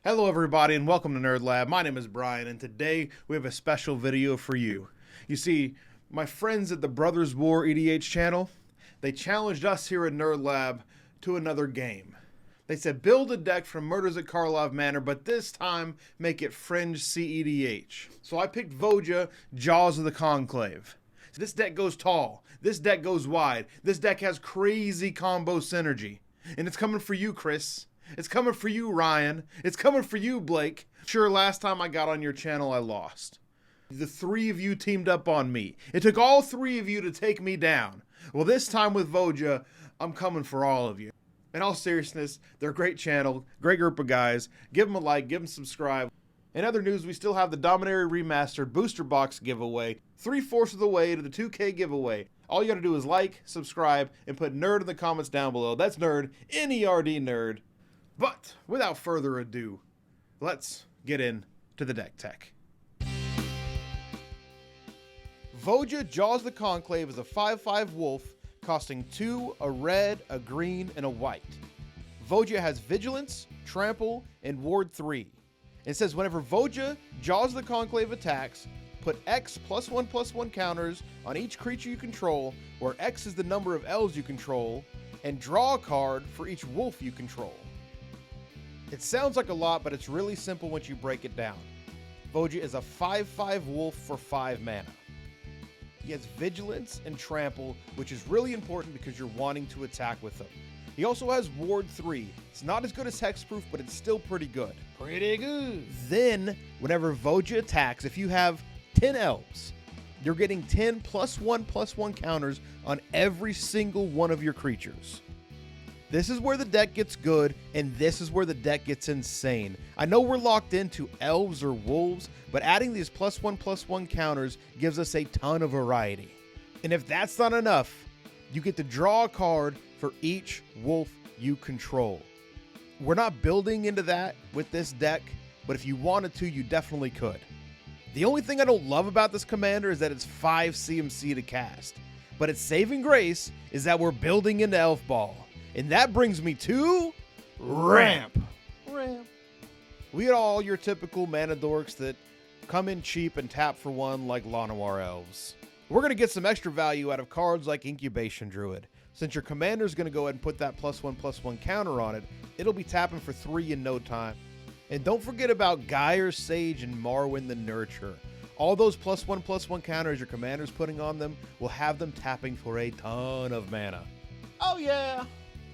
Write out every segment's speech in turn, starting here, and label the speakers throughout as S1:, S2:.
S1: Hello everybody and welcome to Nerd Lab. My name is Brian and today we have a special video for you. You see, my friends at the Brothers War EDH channel, they challenged us here at Nerd Lab to another game. They said build a deck from Murders at Karlov Manor, but this time make it Fringe CEDH. So I picked Voja, Jaws of the Conclave. This deck goes tall, this deck goes wide, this deck has crazy combo synergy. And it's coming for you, Chris. It's coming for you, Ryan. It's coming for you, Blake. Sure, last time I got on your channel, I lost. The three of you teamed up on me. It took all three of you to take me down. Well, this time with Voja, I'm coming for all of you. In all seriousness, they're a great channel, great group of guys. Give them a like, give them subscribe. In other news, we still have the Dominaria Remastered Booster Box giveaway, 3/4 of the way to the 2K giveaway. All you gotta do is like, subscribe, and put nerd in the comments down below. That's nerd, N-E-R-D, nerd. But without further ado, let's get into the deck tech. Voja Jaws the Conclave is a 5/5 wolf costing 2, a red, a green, and a white. Voja has Vigilance, Trample, and Ward 3. It says whenever Voja Jaws the Conclave attacks, put X +1/+1 counters on each creature you control, where X is the number of elves you control, and draw a card for each wolf you control. It sounds like a lot, but it's really simple once you break it down. Voja is a 5/5 wolf for 5 mana. He has Vigilance and Trample, which is really important because you're wanting to attack with him. He also has Ward 3. It's not as good as Hexproof, but it's still pretty good. Pretty good. Then, whenever Voja attacks, if you have 10 elves, you're getting 10 +1/+1 counters on every single one of your creatures. This is where the deck gets good, and this is where the deck gets insane. I know we're locked into elves or wolves, but adding these +1/+1 counters gives us a ton of variety. And if that's not enough, you get to draw a card for each wolf you control. We're not building into that with this deck, but if you wanted to, you definitely could. The only thing I don't love about this commander is that it's 5 CMC to cast, but its saving grace is that we're building into Elf Ball. And that brings me to Ramp. We had all your typical mana dorks that come in cheap and tap for 1 like Llanowar Elves. We're going to get some extra value out of cards like Incubation Druid. Since your commander is going to go ahead and put that +1/+1 counter on it, it'll be tapping for 3 in no time. And don't forget about Gyre, Sage, and Marwyn the Nurturer. All those +1/+1 counters your commander's putting on them will have them tapping for a ton of mana. Oh yeah!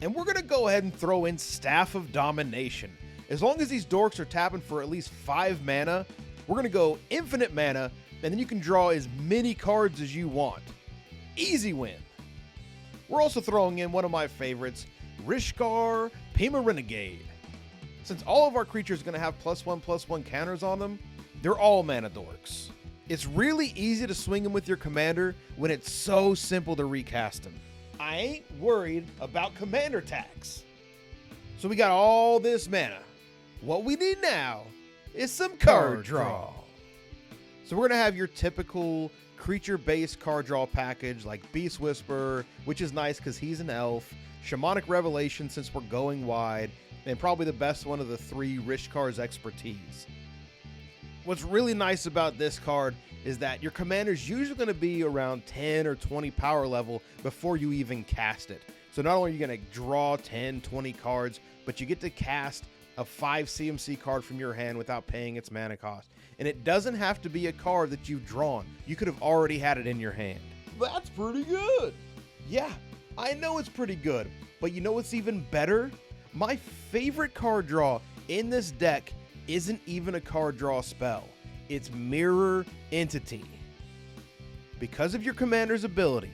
S1: And we're going to go ahead and throw in Staff of Domination. As long as these dorks are tapping for at least 5 mana, we're going to go infinite mana, and then you can draw as many cards as you want. Easy win. We're also throwing in one of my favorites, Rishkar Pima Renegade. Since all of our creatures are going to have +1/+1 counters on them, they're all mana dorks. It's really easy to swing them with your commander when it's so simple to recast them. I ain't worried about commander tax. So we got all this mana. What we need now is some card draw. So we're going to have your typical creature-based card draw package like Beast Whisperer, which is nice because he's an elf, Shamanic Revelation since we're going wide, and probably the best one of the 3, Rishkar's Expertise. What's really nice about this card is that your commander's usually going to be around 10 or 20 power level before you even cast it. So not only are you going to draw 10, 20 cards, but you get to cast a 5 CMC card from your hand without paying its mana cost. And it doesn't have to be a card that you've drawn. You could have already had it in your hand. That's pretty good. Yeah, I know it's pretty good, but you know what's even better? My favorite card draw in this deck isn't even a card draw spell. It's Mirror Entity. Because of your commander's ability,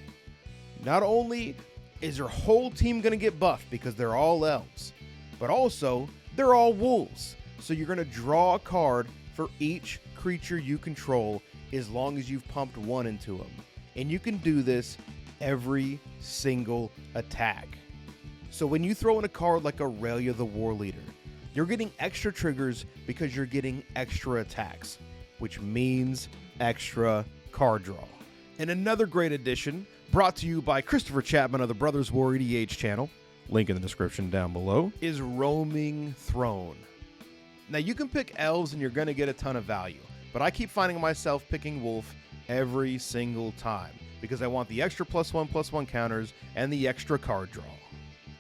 S1: not only is your whole team going to get buffed because they're all elves, but also they're all wolves. So you're going to draw a card for each creature you control as long as you've pumped 1 into them. And you can do this every single attack. So when you throw in a card like Aurelia the War Leader, you're getting extra triggers because you're getting extra attacks, which means extra card draw. And another great addition, brought to you by Christopher Chapman of the Brothers War EDH channel, link in the description down below, is Roaming Throne. Now you can pick elves and you're going to get a ton of value, but I keep finding myself picking wolf every single time because I want the extra +1/+1 counters and the extra card draw.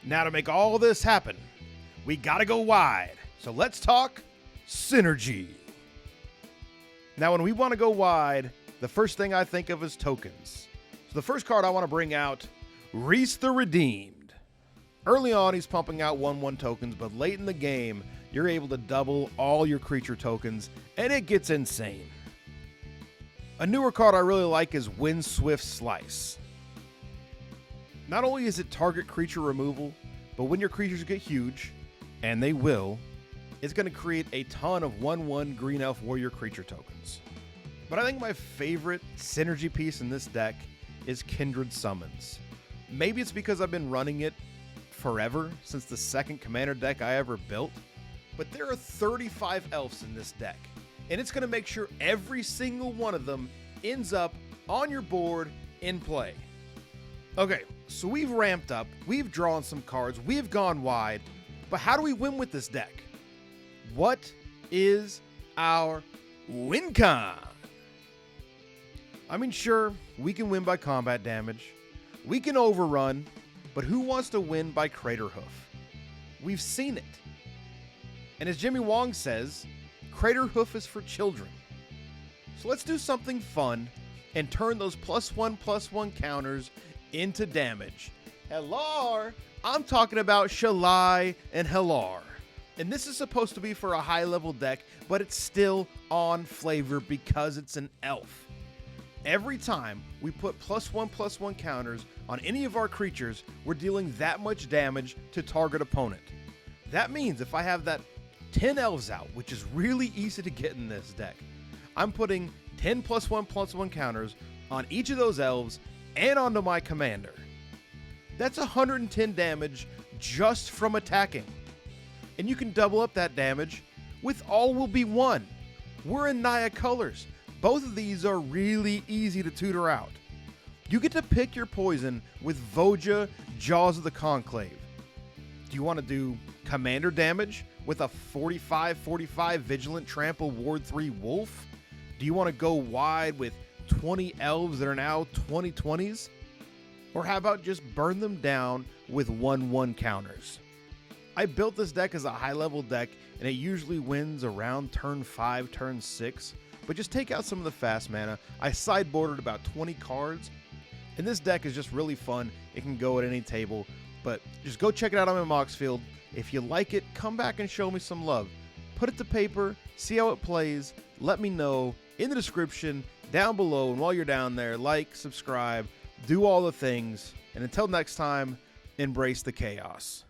S1: Now to make all this happen, we gotta go wide. So let's talk synergy. Now when we want to go wide, the first thing I think of is tokens. So the first card I want to bring out, Reese the Redeemed. Early on he's pumping out 1/1 tokens, but late in the game, you're able to double all your creature tokens, and it gets insane. A newer card I really like is Windswift Slice. Not only is it target creature removal, but when your creatures get huge, and they will, it's going to create a ton of 1/1 Green Elf Warrior creature tokens. But I think my favorite synergy piece in this deck is Kindred Summons. Maybe it's because I've been running it forever, since the second commander deck I ever built, but there are 35 elves in this deck, and it's going to make sure every single one of them ends up on your board in play. Okay, so we've ramped up, we've drawn some cards, we've gone wide, but how do we win with this deck? What is our win con? I mean, sure, we can win by combat damage, we can overrun, but who wants to win by Crater Hoof? We've seen it. And as Jimmy Wong says, Crater Hoof is for children. So let's do something fun and turn those +1/+1 counters into damage. Hellar! I'm talking about Shalai and Hellar. And this is supposed to be for a high level deck, but it's still on flavor because it's an elf. Every time we put +1/+1 counters on any of our creatures, we're dealing that much damage to target opponent. That means if I have that 10 elves out, which is really easy to get in this deck, I'm putting 10 +1/+1 counters on each of those elves and onto my commander. That's 110 damage just from attacking. And you can double up that damage with All Will Be One. We're in Naya colors. Both of these are really easy to tutor out. You get to pick your poison with Voja, Jaws of the Conclave. Do you want to do commander damage with a 45/45 Vigilant Trample Ward 3 Wolf? Do you want to go wide with 20 elves that are now 20/20s? Or how about just burn them down with 1/1 counters? I built this deck as a high level deck, and it usually wins around turn 5, turn 6, but just take out some of the fast mana. I sideboarded about 20 cards, and this deck is just really fun. It can go at any table, but just go check it out on my Moxfield. If you like it, come back and show me some love. Put it to paper, see how it plays, let me know in the description down below, and while you're down there, like, subscribe, do all the things, and until next time, embrace the chaos.